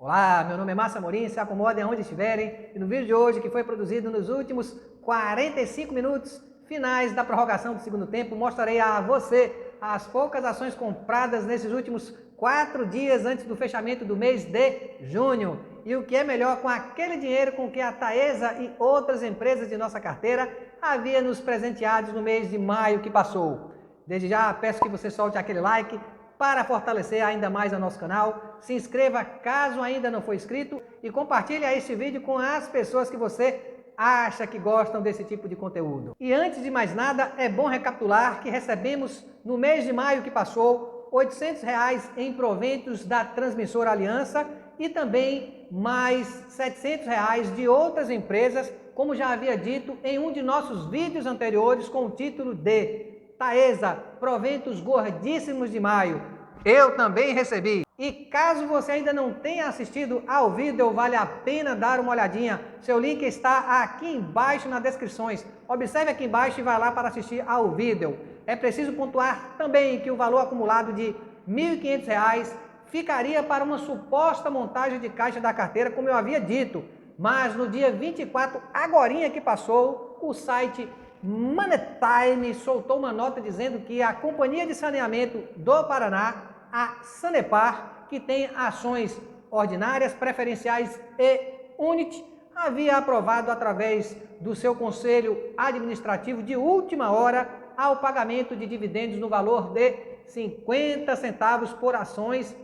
Olá, meu nome é Márcio Amorim, se acomodem aonde estiverem e no vídeo de hoje, que foi produzido nos últimos 45 minutos finais da prorrogação do segundo tempo, mostrarei a você as poucas ações compradas nesses últimos 4 dias antes do fechamento do mês de junho e o que é melhor com aquele dinheiro com que a Taesa e outras empresas de nossa carteira havia nos presenteados no mês de maio que passou. Desde já peço que você solte aquele like para fortalecer ainda mais o nosso canal, se inscreva caso ainda não for inscrito e compartilhe este vídeo com as pessoas que você acha que gostam desse tipo de conteúdo. E antes de mais nada, é bom recapitular que recebemos no mês de maio que passou R$ 800 em proventos da Transmissora Aliança e também mais R$ 700 de outras empresas, como já havia dito em um de nossos vídeos anteriores com o título de Taesa, proventos gordíssimos de maio. Eu também recebi. E caso você ainda não tenha assistido ao vídeo, vale a pena dar uma olhadinha. Seu link está aqui embaixo nas descrições. Observe aqui embaixo e vá lá para assistir ao vídeo. É preciso pontuar também que o valor acumulado de R$ 1.500 ficaria para uma suposta montagem de caixa da carteira, como eu havia dito. Mas no dia 24, agorinha que passou, o site Moneytime soltou uma nota dizendo que a Companhia de Saneamento do Paraná, a Sanepar, que tem ações ordinárias, preferenciais e Unity, havia aprovado através do seu conselho administrativo de última hora ao pagamento de dividendos no valor de 50 centavos por ações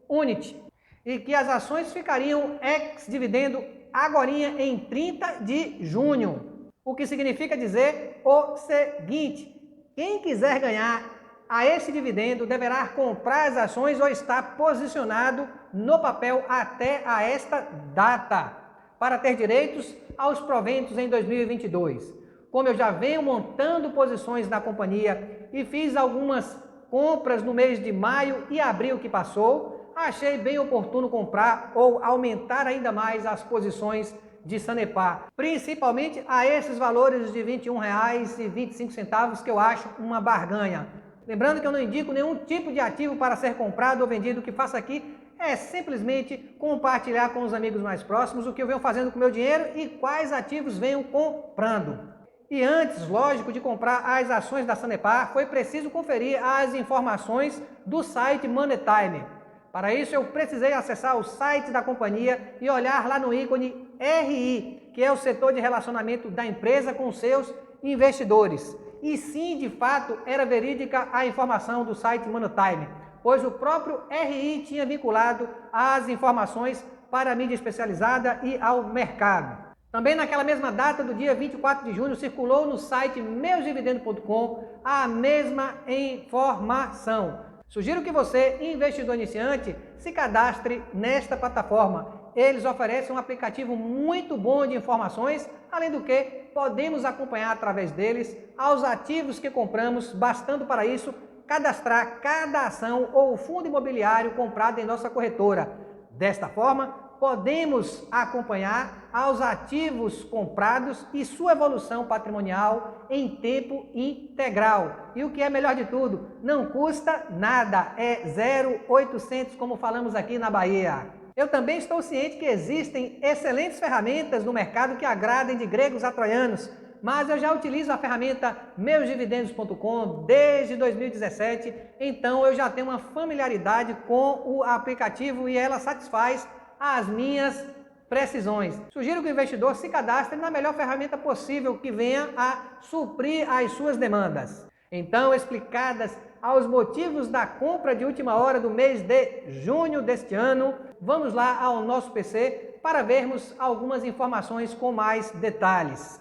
Unity e que as ações ficariam ex-dividendo agorinha em 30 de junho. O que significa dizer o seguinte: quem quiser ganhar a esse dividendo deverá comprar as ações ou estar posicionado no papel até a esta data, para ter direitos aos proventos em 2022. Como eu já venho montando posições na companhia e fiz algumas compras no mês de maio e abril que passou, achei bem oportuno comprar ou aumentar ainda mais as posições de Sanepar, principalmente a esses valores de R$ 21,25 que eu acho uma barganha. Lembrando que eu não indico nenhum tipo de ativo para ser comprado ou vendido. O que faço aqui é simplesmente compartilhar com os amigos mais próximos o que eu venho fazendo com o meu dinheiro e quais ativos venho comprando. E antes, lógico, de comprar as ações da Sanepar, foi preciso conferir as informações do site Moneytime. Para isso, eu precisei acessar o site da companhia e olhar lá no ícone RI, que é o setor de relacionamento da empresa com seus investidores. E sim, de fato, era verídica a informação do site Moneytime, pois o próprio RI tinha vinculado as informações para a mídia especializada e ao mercado. Também naquela mesma data do dia 24 de junho, circulou no site meusdividendos.com a mesma informação. Sugiro que você, investidor iniciante, se cadastre nesta plataforma. Eles oferecem um aplicativo muito bom de informações, além do que podemos acompanhar através deles aos ativos que compramos, bastando para isso cadastrar cada ação ou fundo imobiliário comprado em nossa corretora. Desta forma, podemos acompanhar aos ativos comprados e sua evolução patrimonial em tempo integral. E o que é melhor de tudo, não custa nada, é 0,800 como falamos aqui na Bahia. Eu também estou ciente que existem excelentes ferramentas no mercado que agradem de gregos a troianos, mas eu já utilizo a ferramenta meusdividendos.com desde 2017, então eu já tenho uma familiaridade com o aplicativo e ela satisfaz as minhas precisões. Sugiro que o investidor se cadastre na melhor ferramenta possível que venha a suprir as suas demandas. Então, explicadas aos motivos da compra de última hora do mês de junho deste ano, vamos lá ao nosso PC para vermos algumas informações com mais detalhes.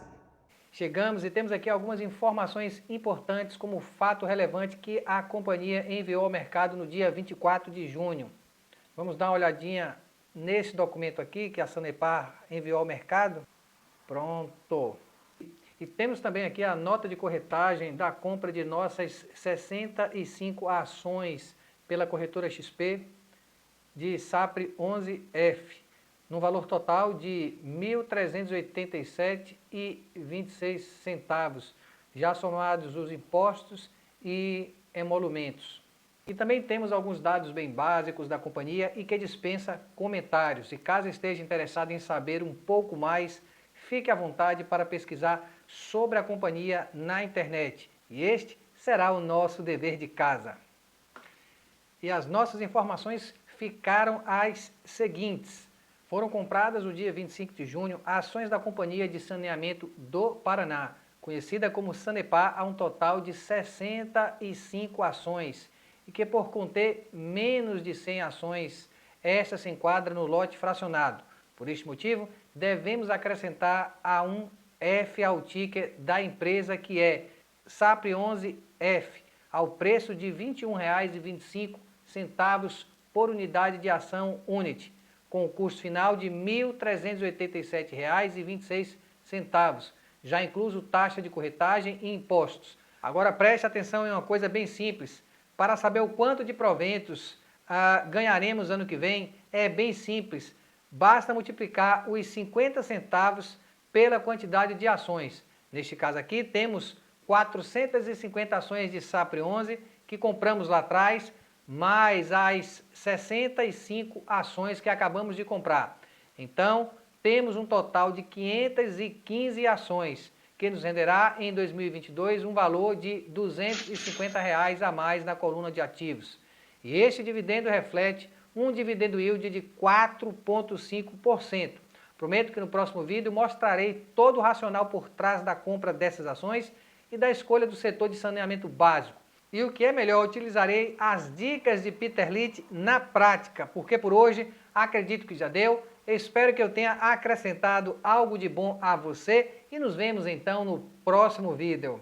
Chegamos e temos aqui algumas informações importantes como fato relevante que a companhia enviou ao mercado no dia 24 de junho. Vamos dar uma olhadinha nesse documento aqui que a Sanepar enviou ao mercado. Pronto. E temos também aqui a nota de corretagem da compra de nossas 65 ações pela corretora XP de SAPRE 11F, no valor total de R$ 1.387,26, já somados os impostos e emolumentos. E também temos alguns dados bem básicos da companhia e que dispensa comentários. E caso esteja interessado em saber um pouco mais, fique à vontade para pesquisar sobre a companhia na internet. E este será o nosso dever de casa. E as nossas informações ficaram as seguintes. Foram compradas no dia 25 de junho ações da Companhia de Saneamento do Paraná, conhecida como Sanepar, a um total de 65 ações, e que por conter menos de 100 ações, esta se enquadra no lote fracionado. Por este motivo, devemos acrescentar a um F ao ticker da empresa, que é SAPRE11F, ao preço de R$ 21,25 por unidade de ação Unity, com o custo final de R$ 1.387,26, já incluso taxa de corretagem e impostos. Agora preste atenção em uma coisa bem simples. Para saber o quanto de proventos ganharemos ano que vem, é bem simples. Basta multiplicar os 50 centavos pela quantidade de ações. Neste caso aqui temos 450 ações de SAPRE 11 que compramos lá atrás, mais as 65 ações que acabamos de comprar. Então, temos um total de 515 ações, que nos renderá em 2022 um valor de R$ 250 a mais na coluna de ativos. E este dividendo reflete um dividendo yield de 4,5%. Prometo que no próximo vídeo mostrarei todo o racional por trás da compra dessas ações e da escolha do setor de saneamento básico. E o que é melhor, utilizarei as dicas de Peter Litt na prática, porque por hoje acredito que já deu. Espero que eu tenha acrescentado algo de bom a você e nos vemos então no próximo vídeo.